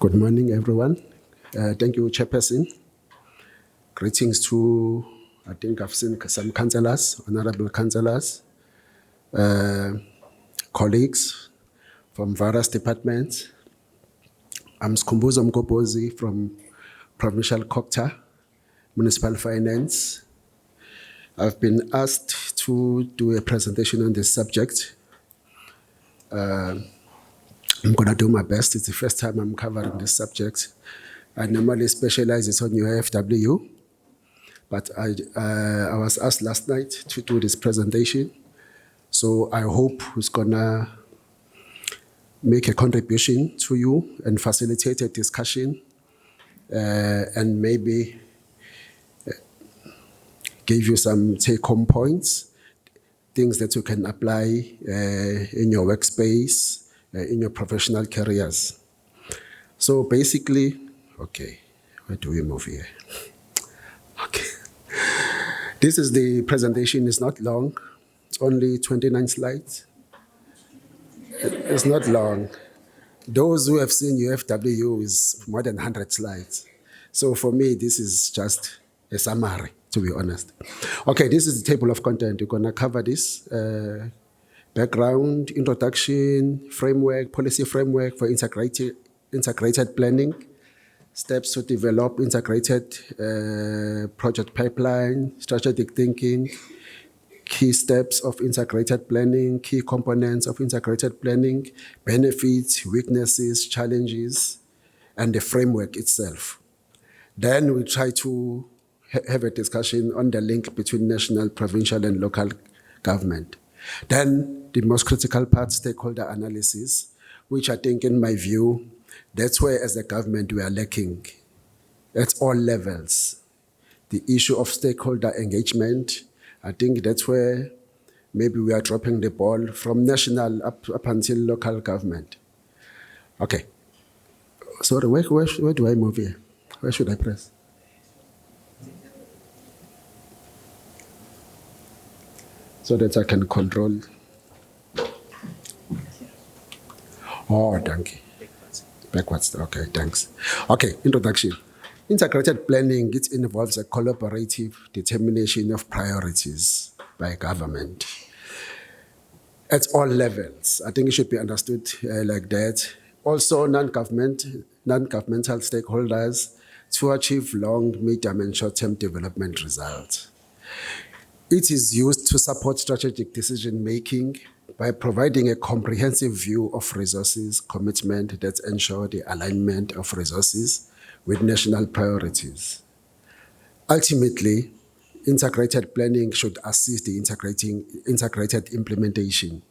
Good morning, everyone. Thank you, Chairperson. Greetings to, I think I've seen some councillors, honorable councillors, colleagues from various departments. I'm Skhumbuzo Mgobhozi from Provincial COGTA, Municipal Finance. I've been asked to do a presentation on this subject. I'm going to do my best. It's the first time I'm covering this subject. I normally specialize on UFW, but I was asked last night to do this presentation. So I hope it's going to make a contribution to you and facilitate a discussion and maybe give you some take-home points, things that you can apply in your workspace, in your professional careers. So basically, okay, where do we move here? Okay. This is the presentation. It's not long, only 29 slides. It's not long. Those who have seen UFW is more than 100 slides. So for me, this is just a summary, to be honest. Okay, this is the table of content. We're going to cover this. Background, introduction, framework, policy framework for integrated planning, steps to develop integrated project pipeline, strategic thinking, key steps of integrated planning, key components of integrated planning, benefits, weaknesses, challenges, and the framework itself. Then we try to have a discussion on the link between national, provincial, and local government. Then the most critical part, stakeholder analysis, which I think in my view, that's where as a government we are lacking at all levels. The issue of stakeholder engagement, I think that's where maybe we are dropping the ball from national up until local government. Okay. Sorry, where do I move here? Where should I press? So that I can control. Oh, thank you. Backwards. Okay, thanks. Okay, introduction. Integrated planning, it involves a collaborative determination of priorities by government at all levels. I think it should be understood like that. Also, non-governmental stakeholders to achieve long, medium, and short-term development results. It is used to support strategic decision-making by providing a comprehensive view of resources commitment that ensure the alignment of resources with national priorities. Ultimately, integrated planning should assist the integrated implementation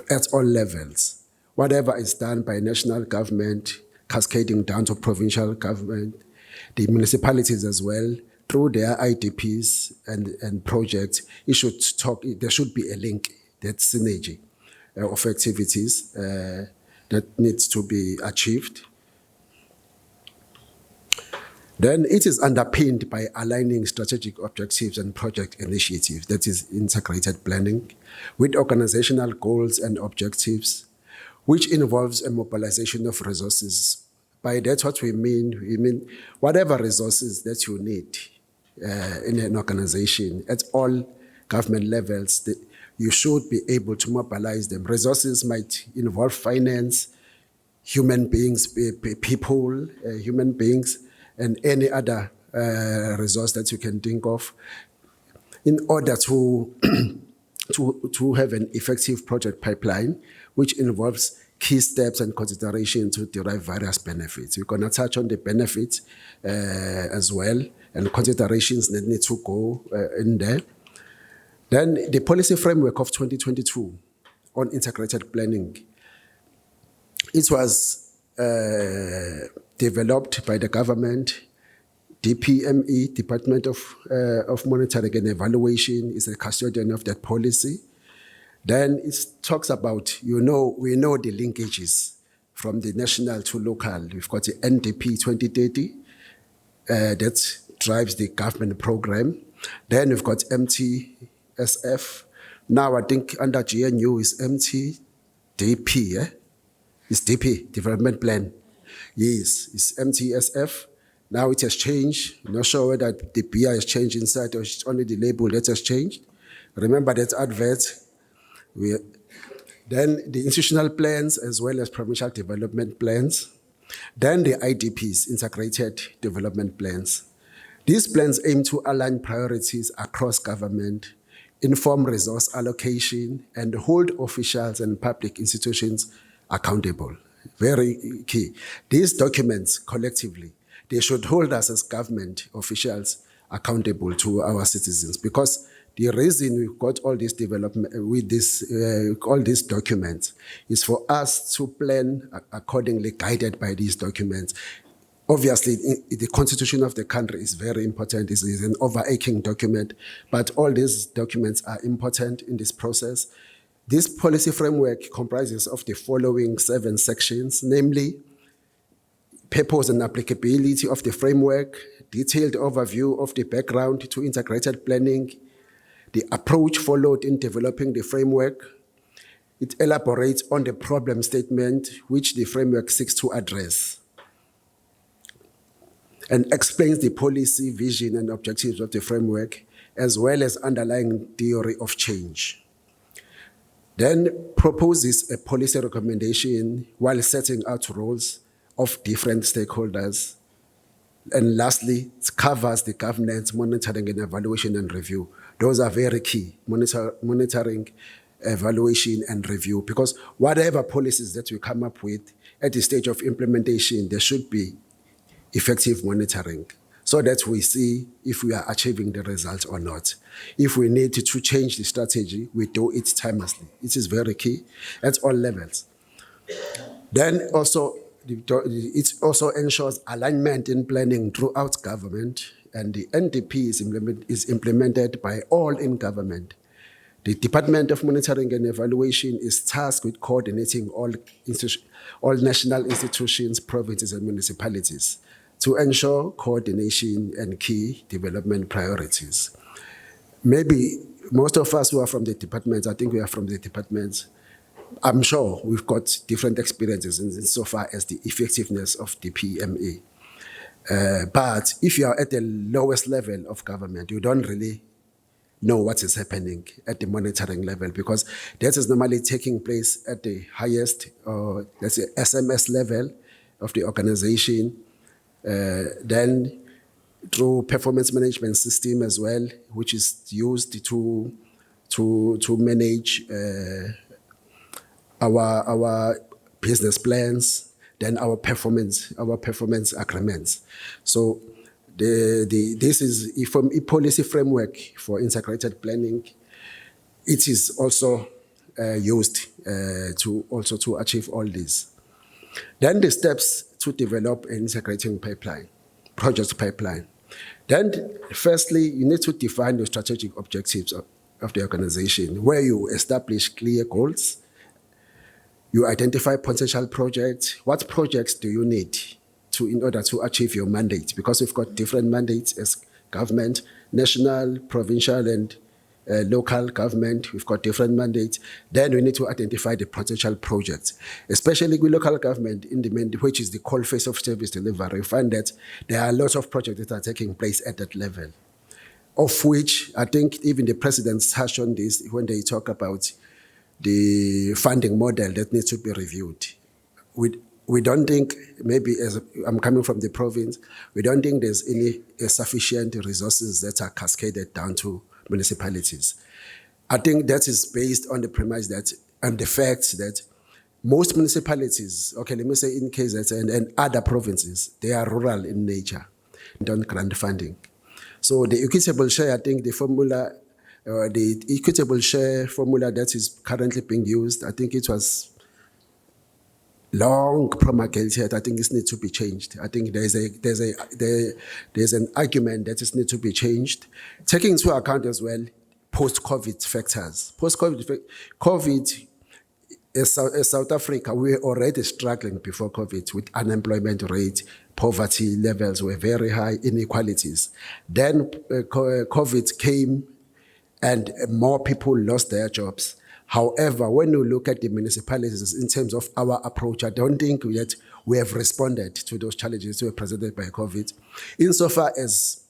at all levels. Whatever is done by national government, cascading down to provincial government, the municipalities as well, through their IDPs and projects, there should be a link, that synergy of activities that needs to be achieved. Then it is underpinned by aligning strategic objectives and project initiatives, that is integrated planning, with organizational goals and objectives, which involves a mobilization of resources. By that, what we mean whatever resources that you need in an organization at all government levels, you should be able to mobilize them. Resources might involve finance, human beings, people, human beings, and any other resource that you can think of in order to have an effective project pipeline, which involves key steps and considerations to derive various benefits. We're going to touch on the benefits as well, and considerations that need to go in there. Then the policy framework of 2022 on integrated planning. It was developed by the government. DPME, Department of Monitoring and Evaluation, is a custodian of that policy. Then it talks about, we know the linkages from the national to local. We've got the NDP 2030 that drives the government program. Then we've got MTSF. Now I think under GNU is MTDP, It's DP, Development Plan. Yes, it's MTSF. Now it has changed. I'm not sure whether the beer has changed inside or it's only the label that has changed. Remember that advert? Then the institutional plans as well as provincial development plans. Then the IDPs, integrated development plans. These plans aim to align priorities across government, inform resource allocation, and hold officials and public institutions accountable. Very key. These documents collectively, they should hold us as government officials accountable to our citizens, because the reason we've got all this development with this, all these documents is for us to plan accordingly, guided by these documents. Obviously, the constitution of the country is very important. It's an overarching document, but all these documents are important in this process. This policy framework comprises of the following 7 sections, namely, purpose and applicability of the framework, detailed overview of the background to integrated planning, the approach followed in developing the framework. It elaborates on the problem statement which the framework seeks to address, and explains the policy, vision, and objectives of the framework, as well as underlying theory of change. Then proposes a policy recommendation while setting out roles of different stakeholders. And lastly, it covers the governance, monitoring, and evaluation and review. Those are very key, monitoring, evaluation, and review, because whatever policies that we come up with at the stage of implementation, there should be effective monitoring so that we see if we are achieving the results or not. If we need to change the strategy, we do it timelessly. It is very key at all levels. Then also, it also ensures alignment in planning throughout government, and the NDP is implemented by all in government. The Department of Monitoring and Evaluation is tasked with coordinating all national institutions, provinces, and municipalities to ensure coordination and key development priorities. Maybe most of us who are from the departments, I think we are from the departments, I'm sure we've got different experiences insofar as the effectiveness of the PMA. But if you are at the lowest level of government, you don't really know what is happening at the monitoring level, because that is normally taking place at the highest, let's say, SMS level of the organization. Then through performance management system as well, which is used to manage our business plans, then our performance agreements. So this is from a policy framework for integrated planning. It is also used to achieve all this. Then the steps to develop an integrating project pipeline. Then firstly, you need to define the strategic objectives of the organization, where you establish clear goals. You identify potential projects. What projects do you need in order to achieve your mandate? Because we've got different mandates as government, national, provincial, and local government. We've got different mandates. Then we need to identify the potential projects, especially with local government, which is the core phase of service delivery. We find that there are lots of projects that are taking place at that level, of which I think even the president touched on this when they talk about the funding model that needs to be reviewed. We don't think, maybe as I'm coming from the province, we don't think there's any sufficient resources that are cascaded down to municipalities. I think that is based on the premise that, and the fact that most municipalities, okay, let me say in KZN and other provinces, they are rural in nature, don't grant funding. So the equitable share, I think the formula, the equitable share formula that is currently being used, I think it was long promulgated. I think this needs to be changed. I think there's an argument that it needs to be changed, taking into account as well post-COVID factors. Post-COVID, as South Africa, we were already struggling before COVID with unemployment rate, poverty levels were very high, inequalities. Then COVID came and more people lost their jobs. However, when you look at the municipalities in terms of our approach, I don't think that we have responded to those challenges that were presented by COVID. Insofar as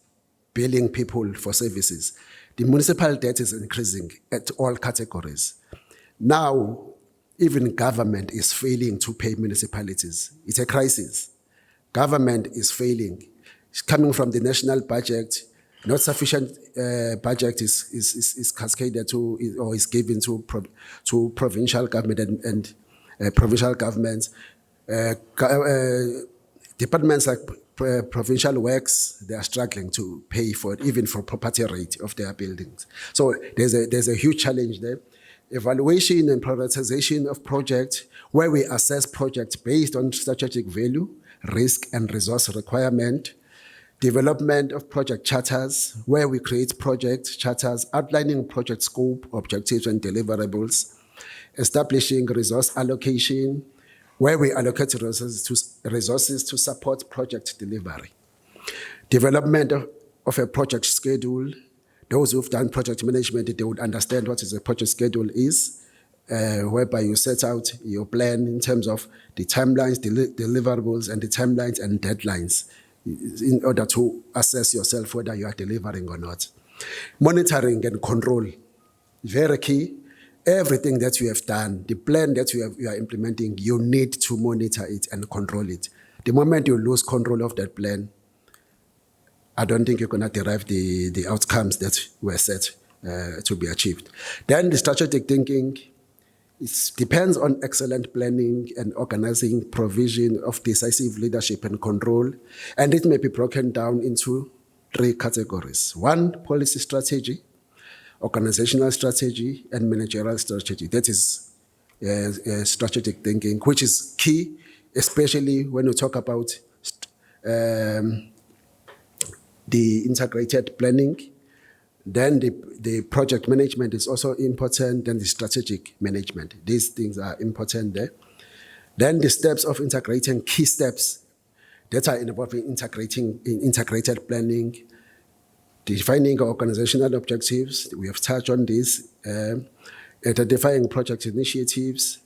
billing people for services, the municipal debt is increasing at all categories. Now, even government is failing to pay municipalities. It's a crisis. Government is failing. It's coming from the national budget. Not sufficient budget is cascaded to or is given to provincial government and provincial governments. Departments like provincial works, they are struggling to pay for it, even for property rate of their buildings. So there's a huge challenge there. Evaluation and prioritization of projects, where we assess projects based on strategic value, risk and resource requirement. Development of project charters, where we create project charters outlining project scope, objectives and deliverables. Establishing resource allocation, where we allocate resources to support project delivery. Development of a project schedule. Those who've done project management, they would understand what a project schedule is, whereby you set out your plan in terms of the timelines, deliverables, and the timelines and deadlines in order to assess yourself whether you are delivering or not. Monitoring and control, very key. Everything that you have done, the plan that you are implementing, you need to monitor it and control it. The moment you lose control of that plan, I don't think you're going to derive the outcomes that were set to be achieved. Then the strategic thinking, it depends on excellent planning and organizing, provision of decisive leadership and control, and it may be broken down into 3 categories. 1, policy strategy, organizational strategy, and managerial strategy. That is strategic thinking, which is key, especially when you talk about the integrated planning. Then the project management is also important, then the strategic management. These things are important there. Then the steps of integrating, key steps that are involved in integrated planning, defining organizational objectives, we have touched on this, identifying project initiatives,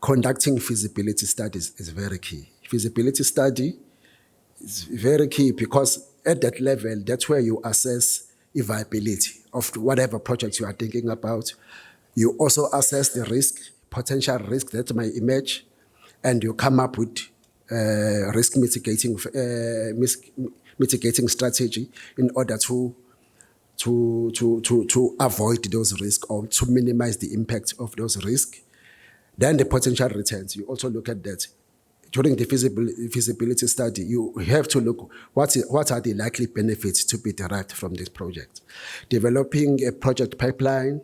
conducting feasibility studies is very key. Feasibility study is very key because at that level, that's where you assess the viability of whatever project you are thinking about. You also assess the risk, potential risk that might emerge, and you come up with risk mitigating strategy in order to avoid those risks or to minimize the impact of those risks. Then the potential returns, you also look at that. During the feasibility study, you have to look what are the likely benefits to be derived from this project. Developing a project pipeline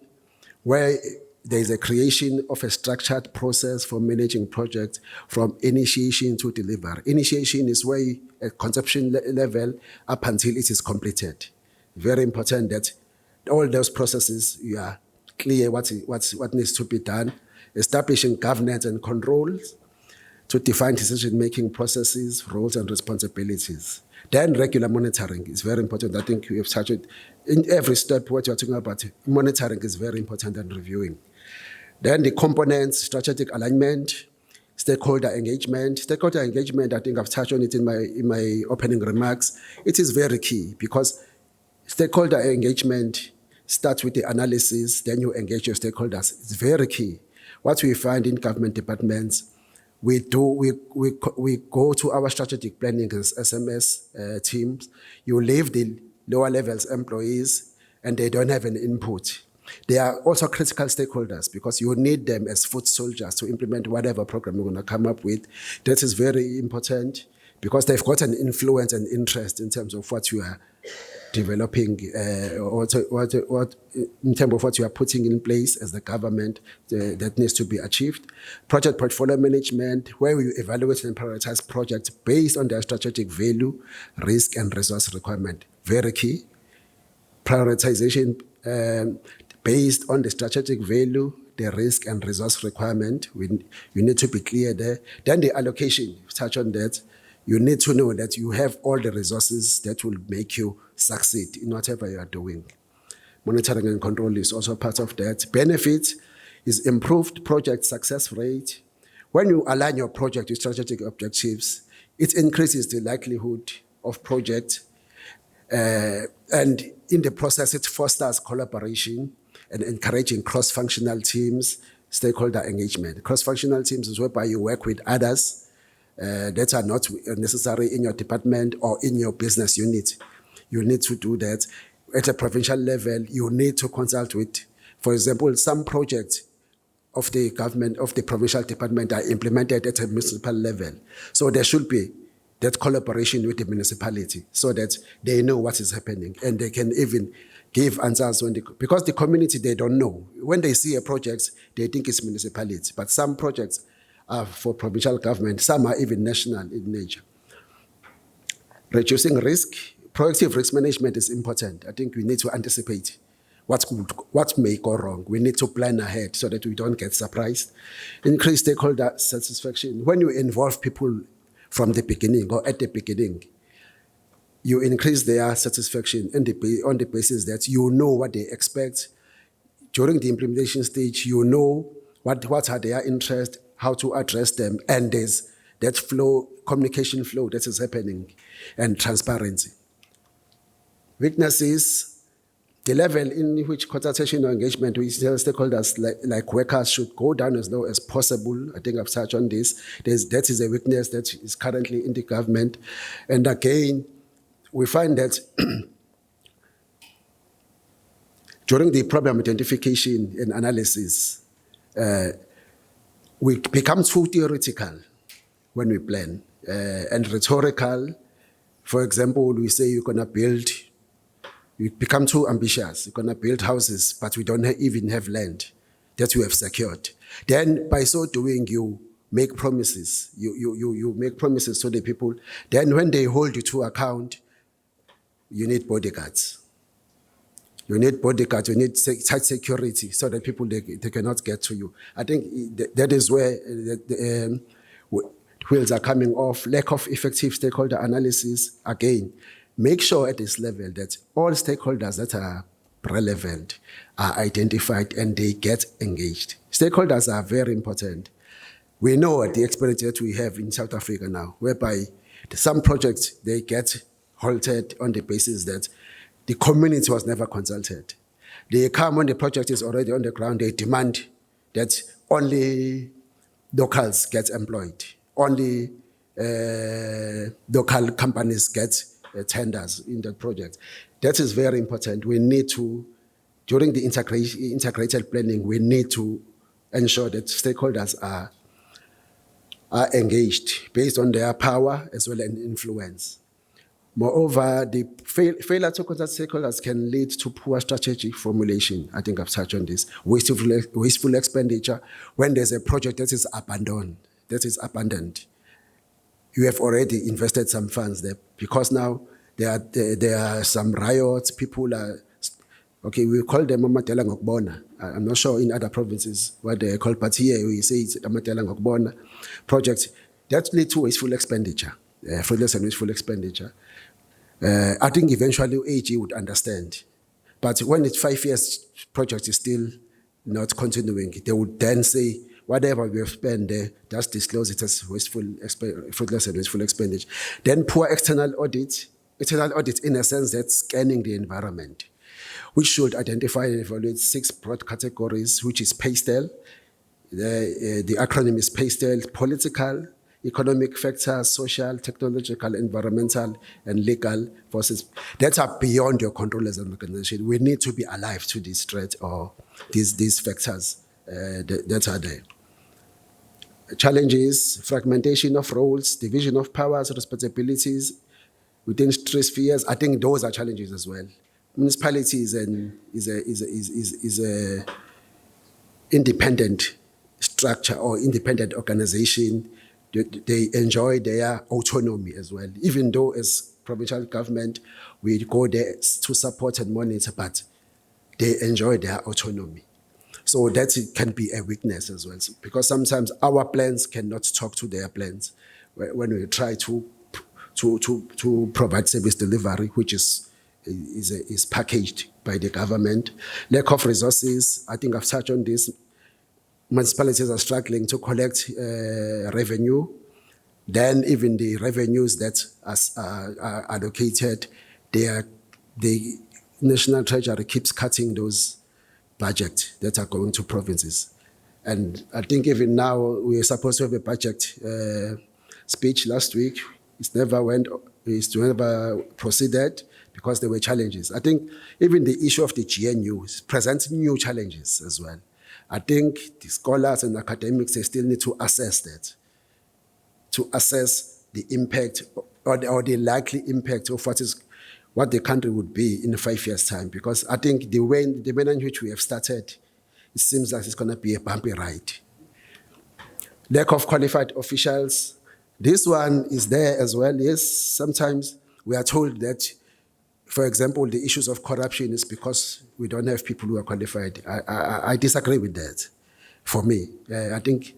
where there is a creation of a structured process for managing projects from initiation to delivery. Initiation is where at conception level up until it is completed. Very important that all those processes, you are clear what needs to be done. Establishing governance and controls to define decision-making processes, roles, and responsibilities. Then regular monitoring is very important. I think we have touched it. In every step, what you're talking about, monitoring is very important and reviewing. Then the components, strategic alignment, stakeholder engagement. Stakeholder engagement, I think I've touched on it in my opening remarks. It is very key because stakeholder engagement starts with the analysis, then you engage your stakeholders. It's very key. What we find in government departments, we go to our strategic planning as SMS teams. You leave the lower levels employees and they don't have an input. They are also critical stakeholders because you need them as foot soldiers to implement whatever program you're going to come up with. That is very important because they've got an influence and interest in terms of what you are developing, what in terms of what you are putting in place as the government that needs to be achieved. Project portfolio management, where we evaluate and prioritize projects based on their strategic value, risk, and resource requirement. Very key. Prioritization based on the strategic value, the risk, and resource requirement. You need to be clear there. Then the allocation, touch on that. You need to know that you have all the resources that will make you succeed in whatever you are doing. Monitoring and control is also part of that. Benefit is improved project success rate, When you align your project with strategic objectives, it increases the likelihood of project, and in the process, it fosters collaboration and encouraging cross-functional teams, stakeholder engagement. Cross-functional teams is whereby you work with others that are not necessary in your department or in your business unit. You need to do that. At a provincial level, you need to consult with, for example, some projects of the government, of the provincial department are implemented at a municipal level. So there should be that collaboration with the municipality so that they know what is happening and they can even give answers because the community, they don't know. When they see a project, they think it's municipality, but some projects are for provincial government, some are even national in nature. Reducing risk, proactive risk management is important. I think we need to anticipate what may go wrong. We need to plan ahead so that we don't get surprised. Increase stakeholder satisfaction. When you involve people from the beginning or at the beginning, you increase their satisfaction on the basis that you know what they expect. During the implementation stage, you know what are their interests, how to address them, and there's that flow, communication flow that is happening, and transparency. Weaknesses, the level in which consultation or engagement with stakeholders like workers should go down as low as possible. I think I've touched on this. That is a weakness that is currently in the government. And again, we find that during the problem identification and analysis, we become too theoretical when we plan and rhetorical. For example, we say you're going to build. We become too ambitious. We're going to build houses, but we don't even have land that we have secured. Then by so doing, you make promises. You make promises to the people. Then when they hold you to account, you need bodyguards. You need bodyguards, you need tight security so that people, they cannot get to you. I think that is where the wheels are coming off. Lack of effective stakeholder analysis, again. Make sure at this level that all stakeholders that are relevant are identified and they get engaged. Stakeholders are very important. We know the experience that we have in South Africa now, whereby some projects, they get halted on the basis that the community was never consulted. They come when the project is already on the ground, they demand that only locals get employed, only local companies get tenders in the project. That is very important. We need to, during the integrated planning, we need to ensure that stakeholders are engaged based on their power as well as influence. Moreover, the failure to consult stakeholders can lead to poor strategic formulation. I think I've touched on this. Wasteful expenditure. When there's a project that is abandoned, you have already invested some funds there because now there are some riots. People are, okay, we call them amatela ngokubona. I'm not sure in other provinces what they call, but here we say it's amatela ngokubona projects. That lead to wasteful expenditure, fruitless and wasteful expenditure. I think eventually AG would understand. But when it's 5 years, project is still not continuing, they would then say, whatever we have spent there, just disclose it as fruitless and wasteful expenditure. Then poor external audit. External audit, in a sense, that's scanning the environment, which should identify and evaluate 6 broad categories, which is PASTEL. The acronym is PASTEL: political, economic factors, social, technological, environmental, and legal forces that are beyond your control as an organization. We need to be alive to these threats or these factors that are there. Challenges: fragmentation of roles, division of powers, responsibilities within 3 spheres. I think those are challenges as well. Municipality is a independent structure or independent organization. They enjoy their autonomy as well. Even though as provincial government, we go there to support and monitor, but they enjoy their autonomy. So that can be a weakness as well, because sometimes our plans cannot talk to their plans when we try to provide service delivery, which is packaged by the government. Lack of resources, I think I've touched on this. municipalities are struggling to collect revenue. Then even the revenues that are allocated, the National Treasury keeps cutting those budgets that are going to provinces. And I think even now, we were supposed to have a budget speech last week. It's never proceeded because there were challenges. I think even the issue of the GNU presents new challenges as well. I think the scholars and academics, they still need to assess that, to assess the impact or the likely impact of what the country would be in 5 years' time. Because I think the manner in which we have started, it seems like it's going to be a bumpy ride. Lack of qualified officials. This one is there as well. Yes, sometimes we are told that, for example, the issues of corruption is because we don't have people who are qualified. I disagree with that. For me, I think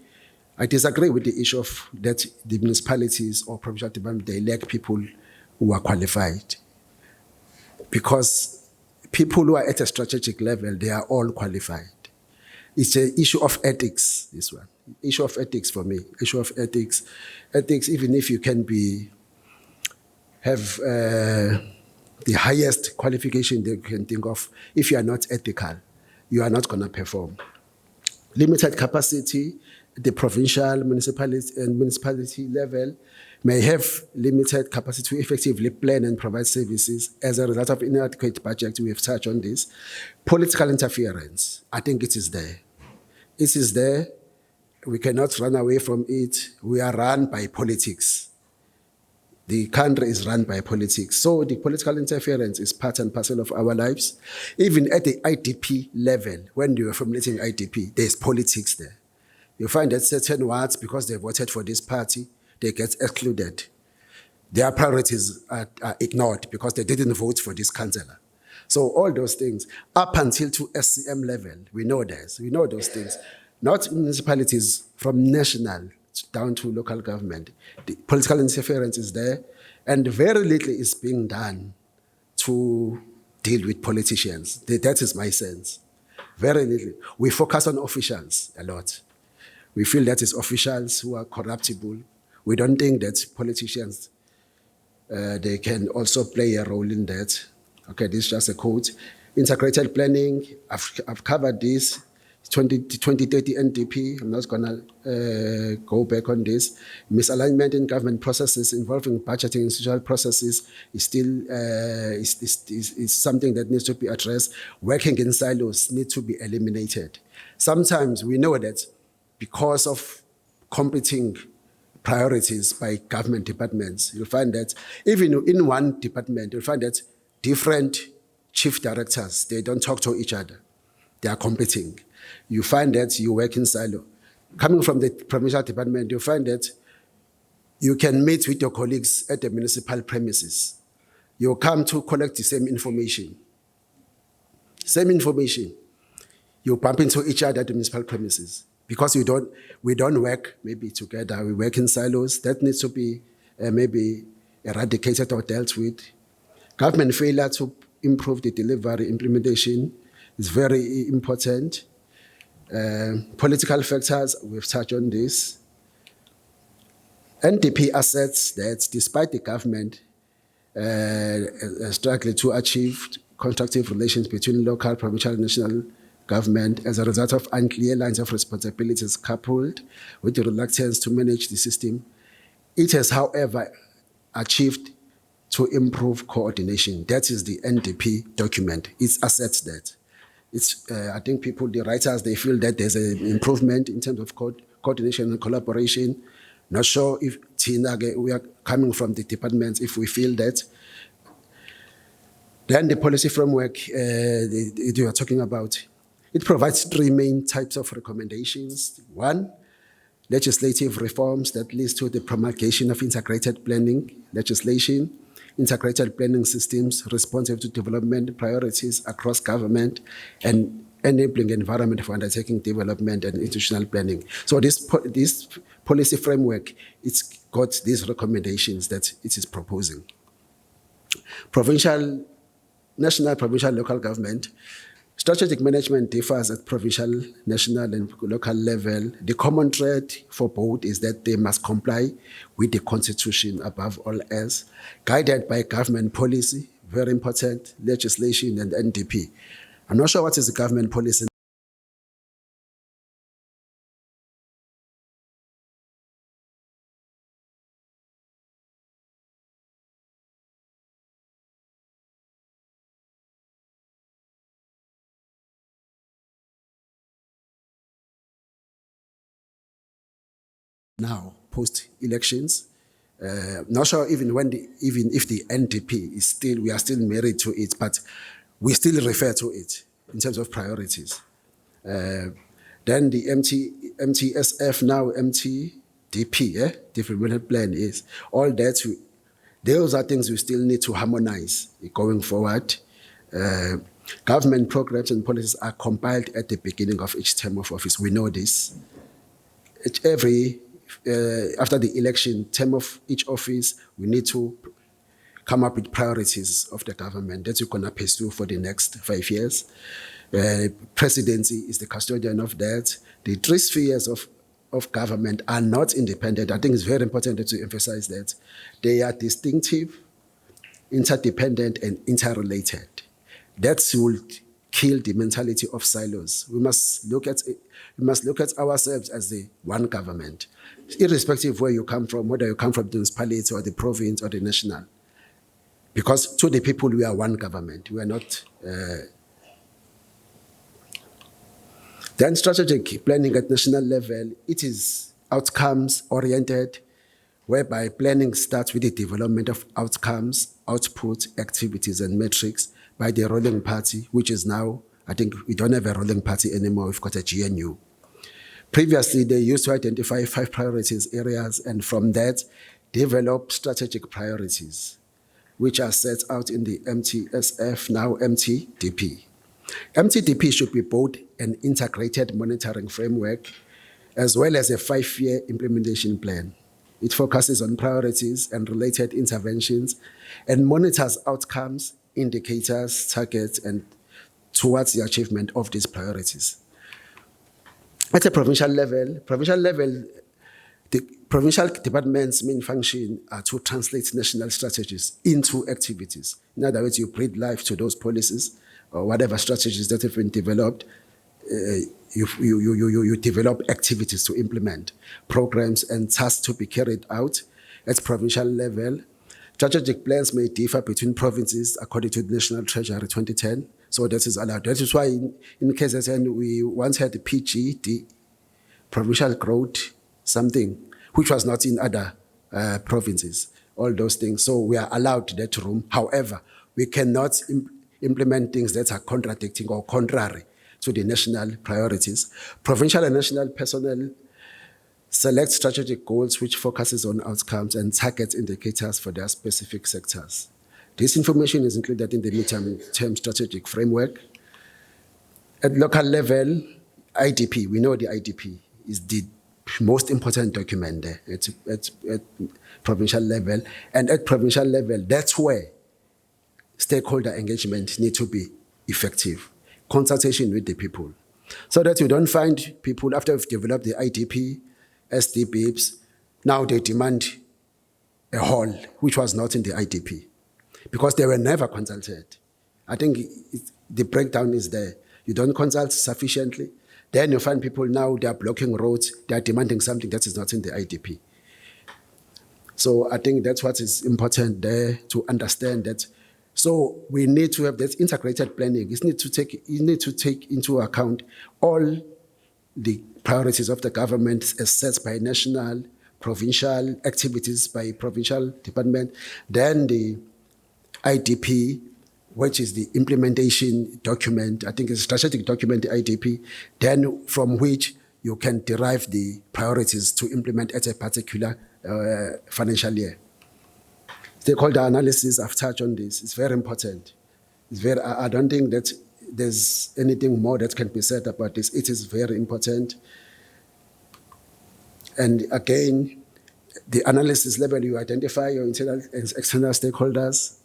I disagree with the issue of that the municipalities or provincial development, they lack people who are qualified. Because people who are at a strategic level, they are all qualified. It's an issue of ethics, this one. Issue of ethics for me. Issue of ethics. Ethics, even if you can have the highest qualification that you can think of, if you are not ethical, you are not going to perform. Limited capacity, the provincial, municipality level may have limited capacity to effectively plan and provide services as a result of inadequate budget. We have touched on this. Political interference, I think it is there. It is there. We cannot run away from it. We are run by politics. The country is run by politics. So the political interference is part and parcel of our lives. Even at the IDP level, when you are formulating IDP, there's politics there. You find that certain wards, because they voted for this party, they get excluded. Their priorities are ignored because they didn't vote for this councillor. So all those things, up until to SCM level, we know this. We know those things. Not municipalities, from national down to local government. The political interference is there, and very little is being done to deal with politicians. That is my sense. Very little. We focus on officials a lot. We feel that it's officials who are corruptible. We don't think that politicians, they can also play a role in that. Okay, this is just a quote. Integrated planning, I've covered this. 2030 NDP, I'm not going to go back on this. Misalignment in government processes involving budgeting and social processes is still is something that needs to be addressed. Working in silos needs to be eliminated. Sometimes we know that because of competing priorities by government departments, you'll find that even in one department, you'll find that different chief directors, they don't talk to each other. They are competing. You find that you work in silo. Coming from the provincial department, you find that you can meet with your colleagues at the municipal premises. You come to collect the same information. Same information. You bump into each other at the municipal premises. Because we don't work maybe together, we work in silos. That needs to be maybe eradicated or dealt with. Government failure to improve the delivery implementation is very important. Political factors, we've touched on this. NDP asserts that despite the government struggling to achieve constructive relations between local, provincial, and national government as a result of unclear lines of responsibilities coupled with the reluctance to manage the system, it has, however, achieved to improve coordination. That is the NDP document. It asserts that. I think the writers, they feel that there's an improvement in terms of coordination and collaboration. Not sure if we are coming from the departments, if we feel that. Then the policy framework you are talking about, it provides three main types of recommendations. One, legislative reforms that leads to the promulgation of integrated planning legislation, integrated planning systems responsive to development priorities across government, and enabling environment for undertaking development and institutional planning. So this policy framework, it's got these recommendations that it is proposing. National, provincial, local government, Strategic management differs at provincial, national, and local level. The common thread for both is that they must comply with the Constitution above all else, guided by government policy, very important, legislation, and NDP. I'm not sure what is the government policy now, post-elections. Not sure even if the NDP is still, we are still married to it, but we still refer to it in terms of priorities. Then the MTSF, now MTDP, development plan is all that. Those are things we still need to harmonize going forward. Government programs and policies are compiled at the beginning of each term of office. We know this. After the election term of each office, we need to come up with priorities of the government that we're going to pursue for the next 5 years. Presidency is the custodian of that. The three spheres of government are not independent. I think it's very important to emphasize that. They are distinctive, interdependent, and interrelated. That will kill the mentality of silos. We must look at ourselves as the one government, irrespective of where you come from, whether you come from the municipality or the province or the national. Because to the people, we are one government. We are not. Then strategic planning at national level, it is outcomes-oriented, whereby planning starts with the development of outcomes, output, activities, and metrics by the ruling party, which is now, I think we don't have a ruling party anymore, we've got a GNU. Previously, they used to identify 5 priorities areas, and from that, develop strategic priorities, which are set out in the MTSF, now MTDP. MTDP should be both an integrated monitoring framework as well as a 5-year implementation plan. It focuses on priorities and related interventions and monitors outcomes, indicators, targets, and towards the achievement of these priorities. At a provincial level, the provincial departments' main function are to translate national strategies into activities. In other words, you breathe life to those policies or whatever strategies that have been developed. You develop activities to implement, programs and tasks to be carried out at provincial level. Strategic plans may differ between provinces according to the National Treasury 2010, so that is allowed. That is why in KZN we once had the PGD, Provincial Growth something, which was not in other provinces, all those things. So we are allowed that room. However, we cannot implement things that are contradicting or contrary to the national priorities. Provincial and national personnel select strategic goals which focuses on outcomes and target indicators for their specific sectors. This information is included in the midterm strategic framework. At local level, IDP, we know the IDP is the most important document there at provincial level. And at provincial level, that's where stakeholder engagement needs to be effective. Consultation with the people. So that you don't find people, after we've developed the IDP, SDBs, now they demand a hall, which was not in the IDP, because they were never consulted. I think the breakdown is there. You don't consult sufficiently, then you find people now, they are blocking roads, they are demanding something that is not in the IDP. So I think that's what is important there to understand that. So we need to have that integrated planning. You need to take into account all the priorities of the government as set by national, provincial activities by provincial department, then the IDP, which is the implementation document, I think it's a strategic document, the IDP, then from which you can derive the priorities to implement at a particular financial year. Stakeholder analysis, I've touched on this, it's very important. I don't think that there's anything more that can be said about this. It is very important. And again, the analysis level, you identify your internal and external stakeholders,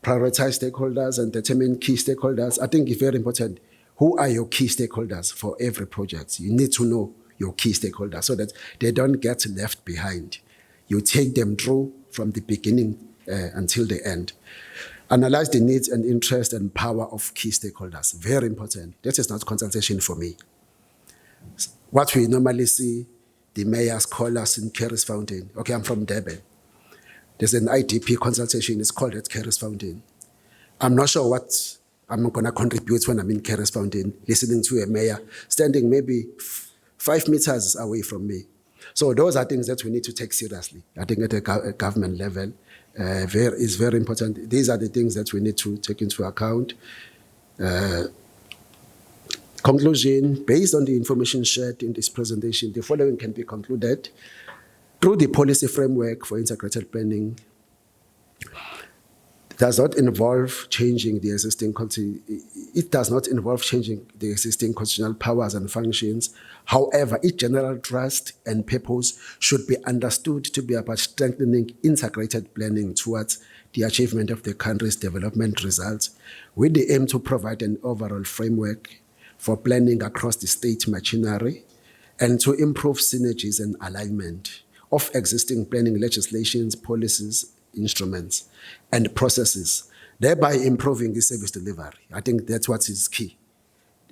prioritize stakeholders, and determine key stakeholders. I think it's very important. who are your key stakeholders for every project. You need to know your key stakeholders so that they don't get left behind. You take them through from the beginning until the end. Analyze the needs and interest and power of key stakeholders. Very important. That is not consultation for me. What we normally see, the mayors call us in Carey's Fountain. Okay, I'm from Durban. There's an IDP consultation, it's called at Carey's Fountain. I'm not sure what I'm going to contribute when I'm in Carey's Fountain, listening to a mayor standing maybe 5 meters away from me. So those are things that we need to take seriously. I think at a government level, is very important. These are the things that we need to take into account. Conclusion, based on the information shared in this presentation, the following can be concluded. Through the policy framework for integrated planning, does not involve changing the existing, it does not involve changing the existing constitutional powers and functions. However, its general thrust and purpose should be understood to be about strengthening integrated planning towards the achievement of the country's development results, with the aim to provide an overall framework for planning across the state machinery and to improve synergies and alignment of existing planning legislations, policies, instruments, and processes, thereby improving the service delivery. I think that's what is key.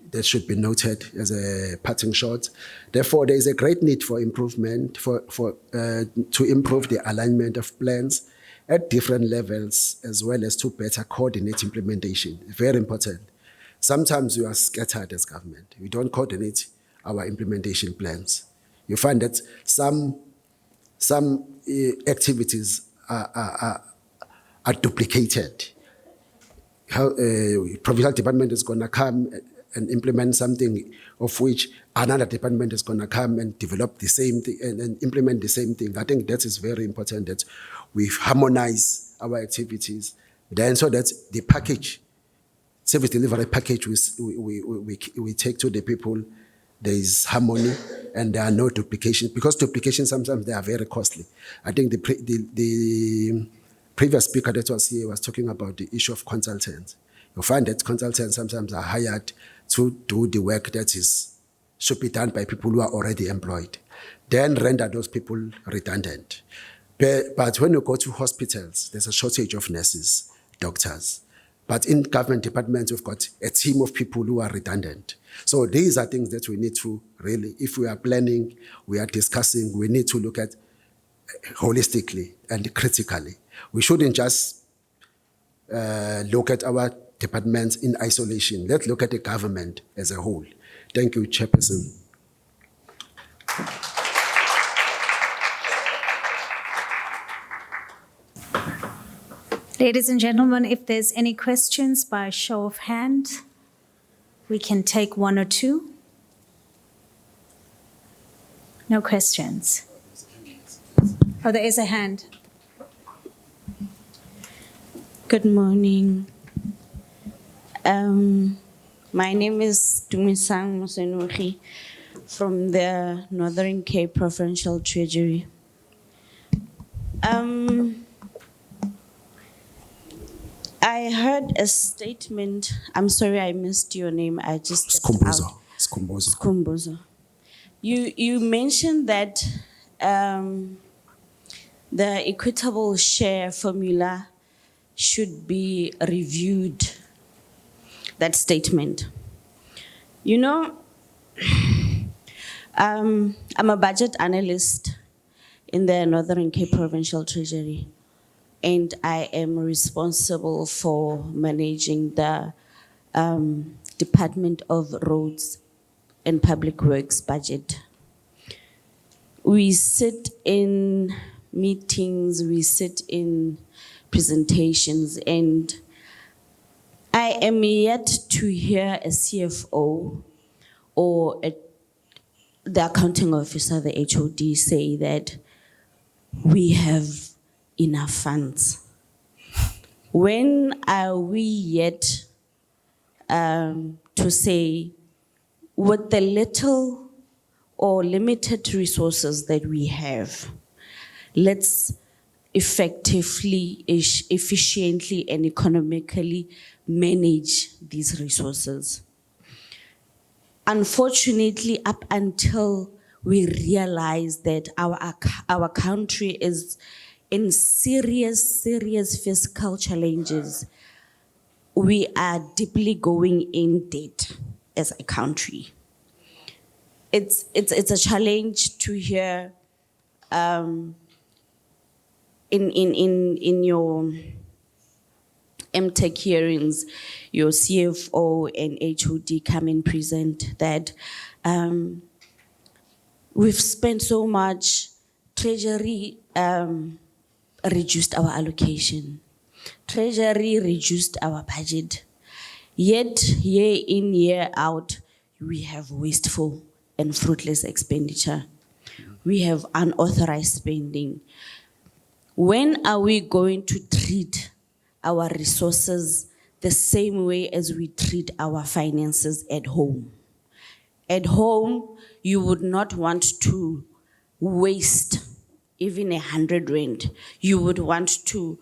That should be noted as a parting shot. Therefore, there is a great need for improvement, to improve the alignment of plans at different levels, as well as to better coordinate implementation. Very important. Sometimes we are scattered as government. We don't coordinate our implementation plans. You find that some activities are duplicated. How provincial department is going to come and implement something of which another department is going to come and develop the same thing and implement the same thing. I think that is very important that we harmonize our activities, then so that the package, service delivery package we take to the people, there is harmony and there are no duplications, because duplications sometimes they are very costly. I think the previous speaker that was here was talking about the issue of consultants. You find that consultants sometimes are hired to do the work that should be done by people who are already employed, then render those people redundant. But when you go to hospitals, there's a shortage of nurses, doctors. But in government departments, we've got a team of people who are redundant. So these are things that we need to really, if we are planning, we are discussing, we need to look at holistically and critically. We shouldn't just look at our departments in isolation. Let's look at the government as a whole. Thank you, Chairperson. Ladies and gentlemen, if there's any questions by show of hand, we can take one or two. No questions. Oh, there is a hand. Good morning. My name is Dumisang Mosenuchi from the Northern Cape Provincial Treasury. I heard a statement. I'm sorry, I missed your name. I just Skhumbuzo. Skhumbuzo. You mentioned that the equitable share formula should be reviewed. That statement. You know, I'm a budget analyst in the Northern Cape Provincial Treasury, and I am responsible for managing the Department of Roads and Public Works budget. We sit in meetings, we sit in presentations, and I am yet to hear a CFO or the accounting officer, the HOD, say that we have enough funds. When are we yet to say, with the little or limited resources that we have, let's effectively, efficiently, and economically manage these resources? unfortunately, up until we realize that our country is in serious fiscal challenges, we are deeply going in debt as a country. It's a challenge to hear in your MTech hearings, your CFO and HOD come and present that we've spent so much. Treasury reduced our allocation. Treasury reduced our budget. Yet, year in, year out, we have wasteful and fruitless expenditure. We have unauthorized spending. When are we going to treat our resources the same way as we treat our finances at home? At home, you would not want to waste even 100 rand. You would want to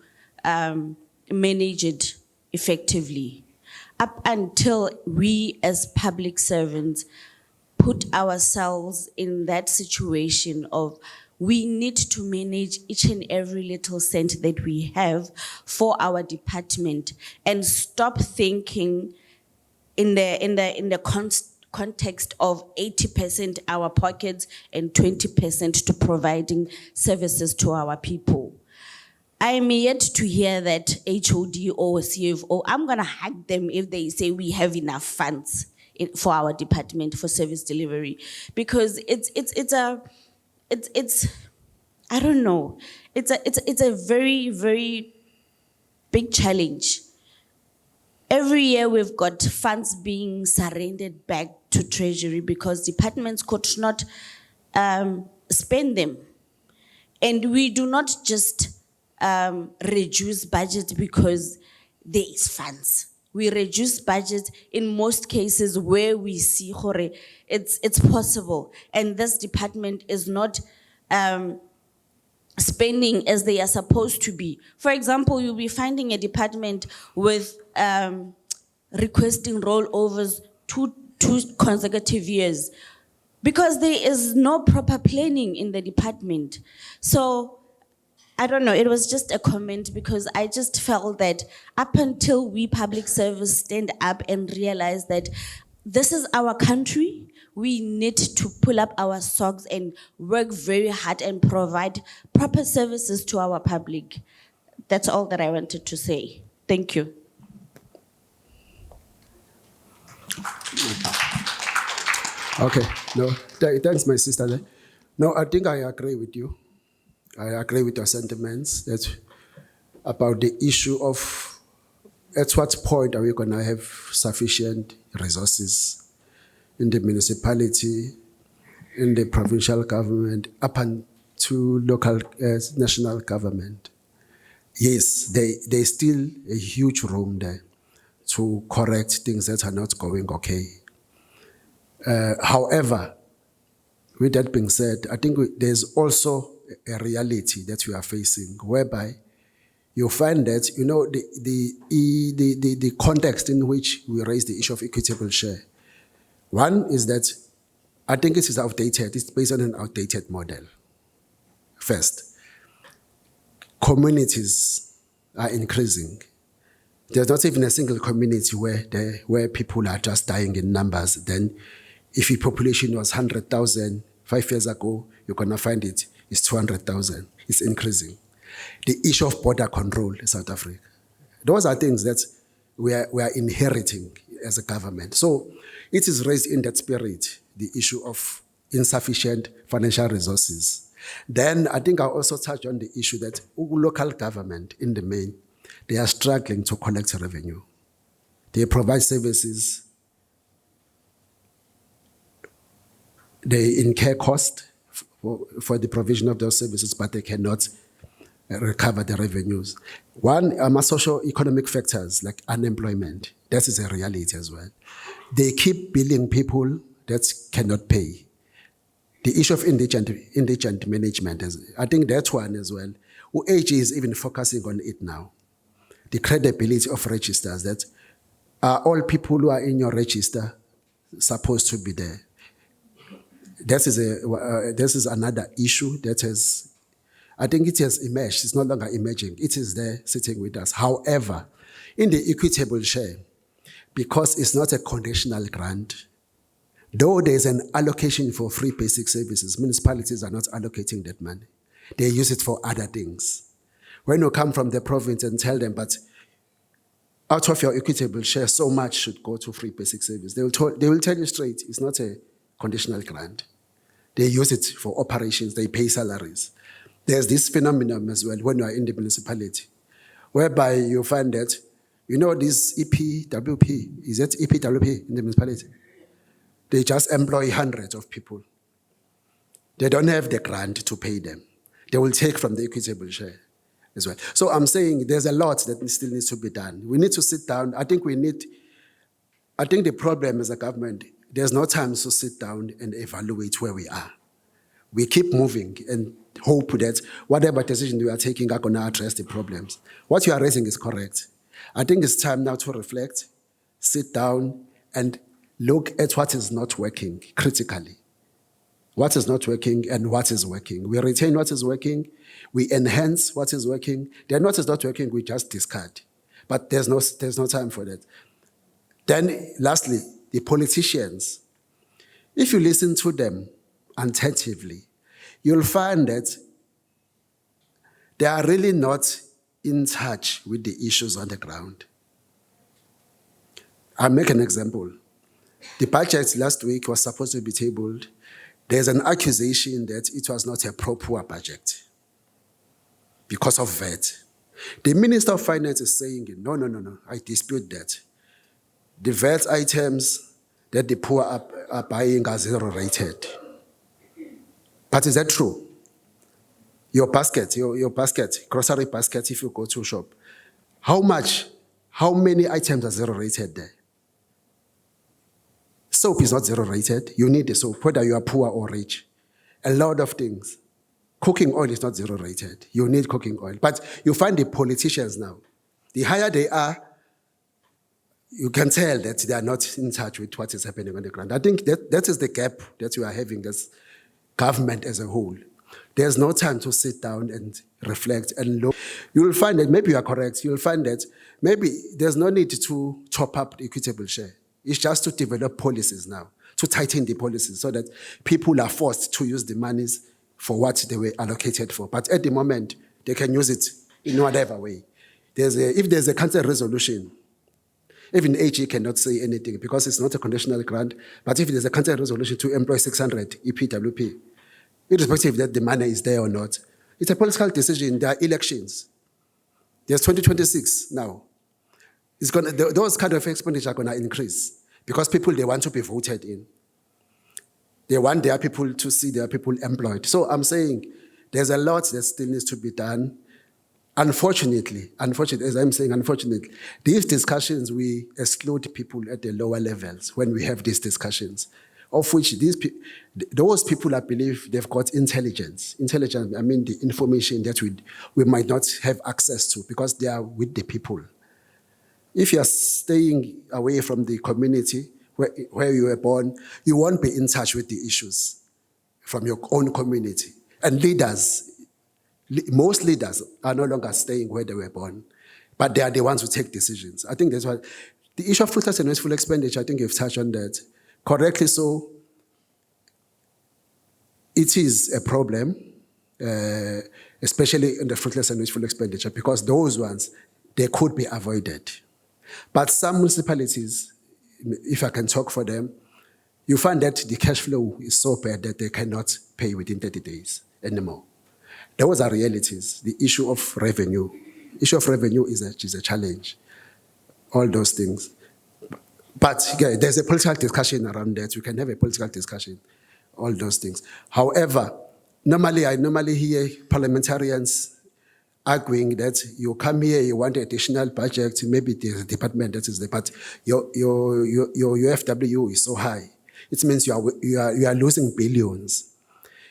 manage it effectively. Up until we as public servants put ourselves in that situation of we need to manage each and every little cent that we have for our department and stop thinking in the context of 80% our pockets and 20% to providing services to our people. I am yet to hear that HOD or CFO, I'm gonna hug them if they say we have enough funds for our department for service delivery, because it's I don't know, it's a very big challenge. Every year we've got funds being surrendered back to Treasury because departments could not spend them. And we do not just reduce budget because there is funds. We reduce budget in most cases where we see it's possible. And this department is not spending as they are supposed to be. For example, you'll be finding a department with requesting rollovers two consecutive years because there is no proper planning in the department. So I don't know, it was just a comment because I just felt that up until we public service stand up and realize that this is our country, we need to pull up our socks and work very hard and provide proper services to our public. That's all that I wanted to say. Thank you. Okay, no, thanks, my sister. No, I think I agree with you. I agree with your sentiments that about the issue of at what point are we going to have sufficient resources in the municipality, in the provincial government, up to local, national government. Yes, there's still a huge room there to correct things that are not going okay. However, with that being said, I think there's also a reality that we are facing whereby you find that, you know, the context in which we raise the issue of equitable share. One is that I think it is outdated. It's based on an outdated model. First, communities are increasing. There's not even a single community where people are just dying in numbers. Then if your population was 100,000 5 years ago, you're going to find it's 200,000. It's increasing. The issue of border control in South Africa. Those are things that we are inheriting as a government. So it is raised in that spirit, the issue of insufficient financial resources. Then I think I'll also touch on the issue that local government, in the main, they are struggling to collect revenue. They provide services, they incur cost for the provision of those services, but they cannot recover the revenues. One, socio-economic factors like unemployment, that is a reality as well. They keep billing people that cannot pay. The issue of indigent management, I think that's one as well. UAG is even focusing on it now. The credibility of registers, that are all people who are in your register supposed to be there. This is another issue that has, I think it has emerged. It's no longer emerging. It is there sitting with us. However, in the equitable share, because it's not a conditional grant, though there's an allocation for free basic services, municipalities are not allocating that money. They use it for other things. When you come from the province and tell them, but out of your equitable share, so much should go to free basic service, they will tell you straight, it's not a conditional grant. They use it for operations, they pay salaries. There's this phenomenon as well when you are in the municipality, whereby you find that, you know, this EPWP, is it EPWP in the municipality? They just employ hundreds of people. They don't have the grant to pay them. They will take from the equitable share as well. So I'm saying there's a lot that still needs to be done. We need to sit down. I think the problem as a government, there's no time to sit down and evaluate where we are. We keep moving and hope that whatever decision we are taking are going to address the problems. What you are raising is correct. I think it's time now to reflect, sit down, and look at what is not working critically. What is not working and what is working. We retain what is working, we enhance what is working. Then what is not working, we just discard. But there's no time for that. Then lastly, the politicians. If you listen to them attentively, you'll find that they are really not in touch with the issues on the ground. I'll make an example. The budget last week was supposed to be tabled. There's an accusation that it was not a pro-poor budget because of VAT. The Minister of Finance is saying, no, I dispute that. The VAT items that the poor are buying are zero-rated. But is that true? Your basket, grocery basket, if you go to a shop, how many items are zero-rated there? Soap is not zero-rated. You need the soap, whether you are poor or rich. A lot of things. Cooking oil is not zero-rated. You need cooking oil. But you find the politicians now, the higher they are, you can tell that they are not in touch with what is happening on the ground. I think that is the gap that we are having as government as a whole. There's no time to sit down and reflect and look. You will find that, maybe you are correct, you will find that maybe there's no need to top up the equitable share. It's just to develop policies now, to tighten the policies so that people are forced to use the monies for what they were allocated for. But at the moment, they can use it in whatever way. If there's a council resolution, even AG cannot say anything because it's not a conditional grant, but if there's a council resolution to employ 600 EPWP, irrespective that the money is there or not, it's a political decision. There are elections. There's 2026 now. Those kind of expenditure are going to increase because people, they want to be voted in. They want their people to see their people employed. So I'm saying there's a lot that still needs to be done. Unfortunately, as I'm saying, unfortunately, these discussions, we exclude people at the lower levels when we have these discussions, of which those people, I believe, they've got intelligence. Intelligence, I mean the information that we might not have access to because they are with the people. If you are staying away from the community where you were born, you won't be in touch with the issues from your own community. And most leaders are no longer staying where they were born, but they are the ones who take decisions. I think that's why the issue of fruitless and wasteful expenditure, I think you've touched on that correctly. So it is a problem, especially in the fruitless and wasteful expenditure, because those ones, they could be avoided. But some municipalities, if I can talk for them, you find that the cash flow is so bad that they cannot pay within 30 days anymore. Those are realities. The issue of revenue. Issue of revenue is a challenge. All those things. But yeah, there's a political discussion around that. We can have a political discussion. All those things. However, I normally hear parliamentarians arguing that you come here, you want additional budget, maybe there's a department that is there, but your UFW is so high. It means you are losing billions.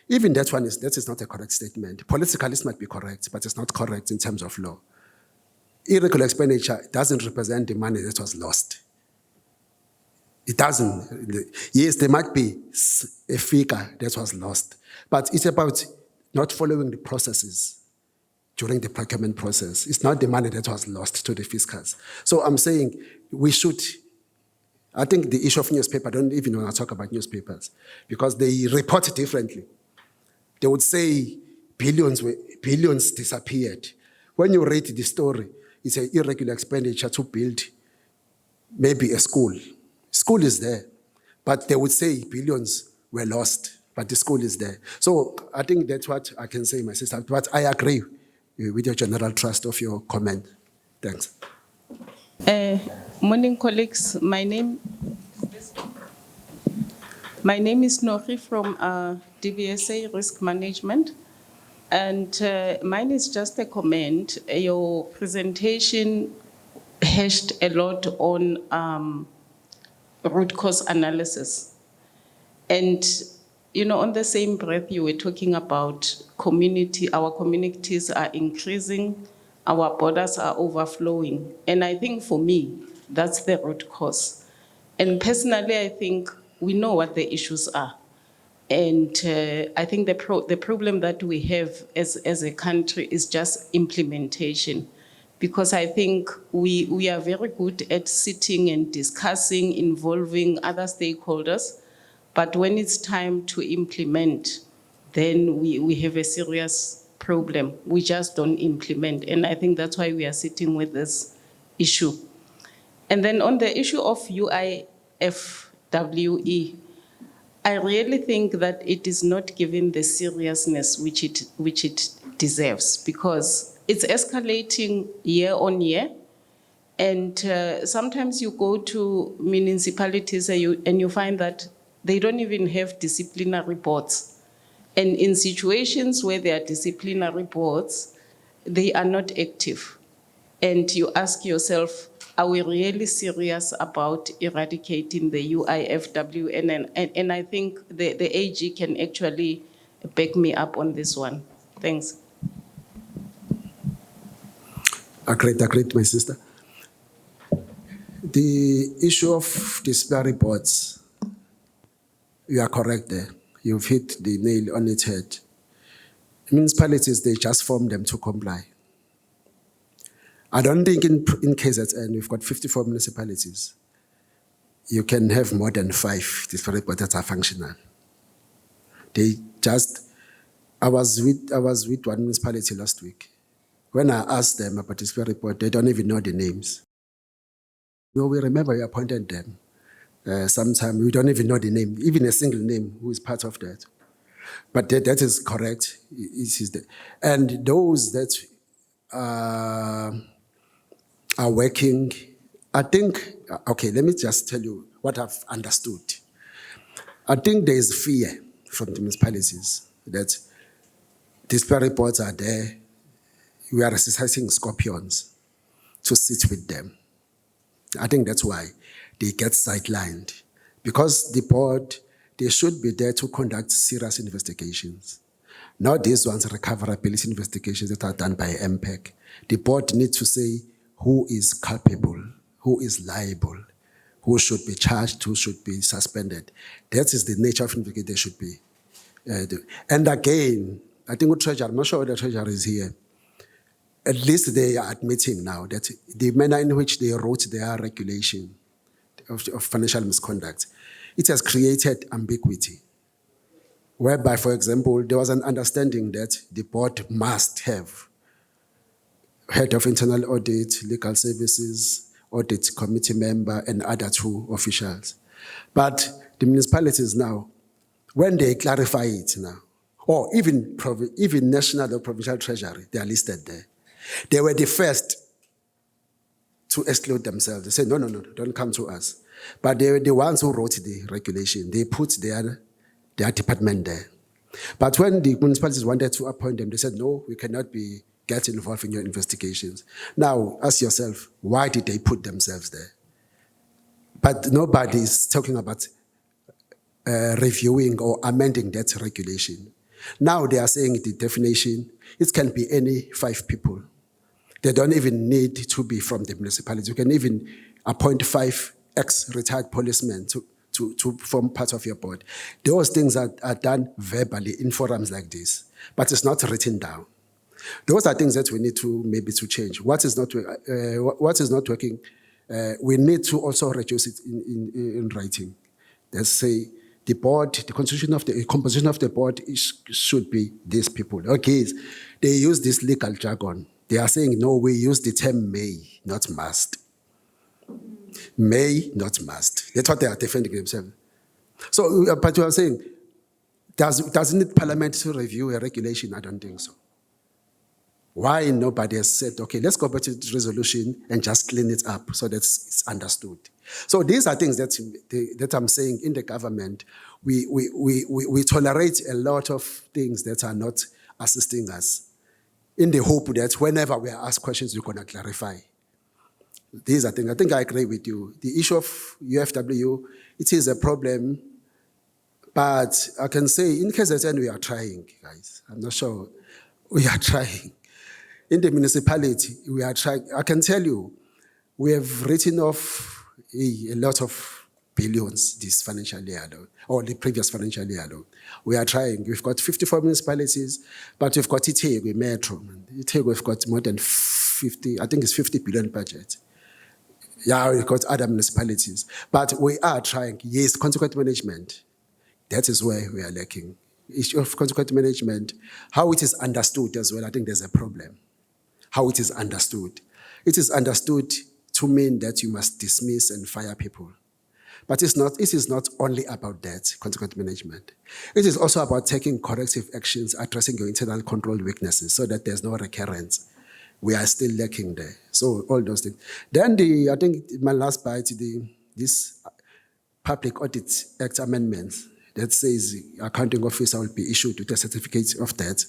Even that is not a correct statement. Politically, it might be correct, but it's not correct in terms of law. Irregular expenditure doesn't represent the money that was lost. It doesn't. Yes, there might be a figure that was lost, but it's about not following the processes during the procurement process. It's not the money that was lost to the fiscals. So I'm saying we should, I think the issue of newspaper, I don't even want to talk about newspapers because they report it differently. They would say billions disappeared. When you read the story, it's an irregular expenditure to build maybe a school. School is there, but they would say billions were lost, but the school is there. So I think that's what I can say, my sister. But I agree with your general trust of your comment. Thanks. Morning, colleagues. My name is Nori from DVSA Risk Management, and mine is just a comment. Your presentation hashed a lot on root cause analysis, and on the same breath, you were talking about our communities are increasing, our borders are overflowing. And I think for me, that's the root cause. And personally, I think we know what the issues are. And I think the problem that we have as a country is just implementation. Because I think we are very good at sitting and discussing, involving other stakeholders. But when it's time to implement, then we have a serious problem. We just don't implement. And I think that's why we are sitting with this issue. And then on the issue of UIFWE, I really think that it is not given the seriousness which it deserves, because it's escalating year on year. And sometimes you go to municipalities and you find that they don't even have disciplinary boards. And in situations where there are disciplinary boards, they are not active. And you ask yourself, are we really serious about eradicating the UIFW? And I think the AG can actually back me up on this one. Thanks. Agreed, my sister. The issue of disciplinary boards, you are correct there. You've hit the nail on its head. Municipalities, they just form them to comply. I don't think in KZN, we've got 54 municipalities. You can have more than 5 disciplinary boards that are functional. I was with one municipality last week. When I asked them about disciplinary board, they don't even know the names. No, we remember we appointed them. Sometimes we don't even know the name, even a single name who is part of that. But that is correct. And those that are working, I think, okay, let me just tell you what I've understood. I think there is fear from the municipalities that disciplinary boards are there. We are exercising scorpions to sit with them. I think that's why they get sidelined. Because the board, they should be there to conduct serious investigations. Not these ones, recoverability investigations that are done by MPEC. The board needs to say who is culpable, who is liable, who should be charged, who should be suspended. That is the nature of investigation they should be. And again, I think with Treasurer, I'm not sure whether Treasurer is here. At least they are admitting now that the manner in which they wrote their regulation of financial misconduct, it has created ambiguity. Whereby, for example, there was an understanding that the board must have head of internal audit, legal services, audit committee member, and other 2 officials. But the municipalities now, when they clarify it now, or even national or provincial treasury, they are listed there. They were the first to exclude themselves. They said, no, don't come to us. But they were the ones who wrote the regulation. They put their department there. But when the municipalities wanted to appoint them, they said, no, we cannot get involved in your investigations. Now, ask yourself, why did they put themselves there? But nobody is talking about reviewing or amending that regulation. Now they are saying the definition, it can be any 5 people. They don't even need to be from the municipality. You can even appoint 5 ex-retired policemen to form part of your board. Those things are done verbally in forums like this, but it's not written down. Those are things that we need to maybe to change. What is not working, we need to also reduce it in writing. Let's say the board, the composition of the board should be these people. Okay, they use this legal jargon. They are saying, no, we use the term may, not must. May, not must. That's what they are defending themselves. So, but you are saying, doesn't it Parliament to review a regulation? I don't think so. Why nobody has said, okay, let's go back to the resolution and just clean it up so that it's understood. So these are things that I'm saying in the government, we tolerate a lot of things that are not assisting us in the hope that whenever we are asked questions, we're going to clarify. These are things, I think I agree with you. The issue of UFW, it is a problem, but I can say in KZN we are trying, guys. I'm not sure. We are trying. In the municipality, we are trying. I can tell you, we have written off a lot of billions this financial year alone, or the previous financial year alone. We are trying. We've got 54 municipalities, but we've got Itegwe Metro. Itegwe, we've got more than 50, I think it's 50 billion budget. Yeah, we've got other municipalities. But we are trying. Yes, consequent management. That is where we are lacking. Issue of consequent management, how it is understood as well, I think there's a problem. How it is understood. It is understood to mean that you must dismiss and fire people. But it is not only about that, consequent management. It is also about taking corrective actions, addressing your internal control weaknesses so that there's no recurrence. We are still lacking there. So all those things. Then I think my last bite, this Public Audit Act amendments that says accounting officer will be issued with a certificate of that.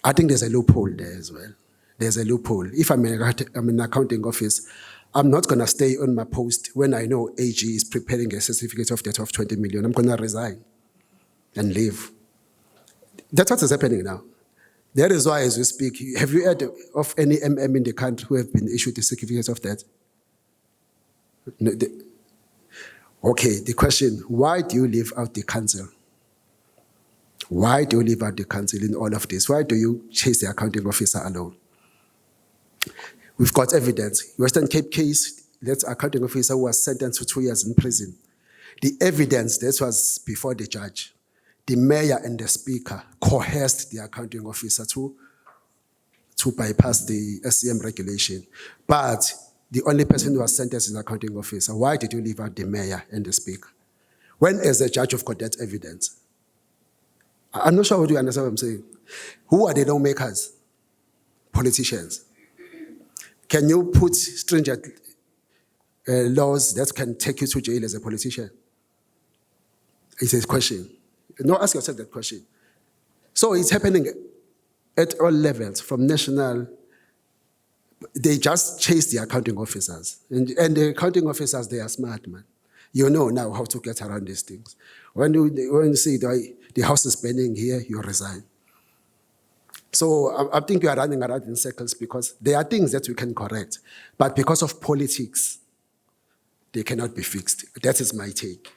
I think there's a loophole there as well. There's a loophole. If I'm an accounting office, I'm not going to stay on my post when I know AG is preparing a certificate of debt of 20 million. I'm going to resign and leave. That's what is happening now. That is why, as we speak, have you heard of any MM in the country who have been issued the certificates of debt? No, okay, the question, why do you leave out the council? Why do you leave out the council in all of this? Why do you chase the accounting officer alone? We've got evidence. Western Cape case, that accounting officer was sentenced to 2 years in prison. The evidence, that was before the judge. The mayor and the speaker coerced the accounting officer to bypass the SCM regulation. But the only person who was sentenced is the accounting officer. Why did you leave out the mayor and the speaker? When as a judge you've got that evidence? I'm not sure what you understand what I'm saying. Who are the lawmakers? Politicians. Can you put stringent laws that can take you to jail as a politician? It's a question. No, ask yourself that question. So it's happening at all levels, from national. They just chase the accounting officers. And the accounting officers, they are smart, man. You know now how to get around these things. When you see the house is burning here, you resign. So I think we are running around in circles because there are things that we can correct. But because of politics, they cannot be fixed. That is my take.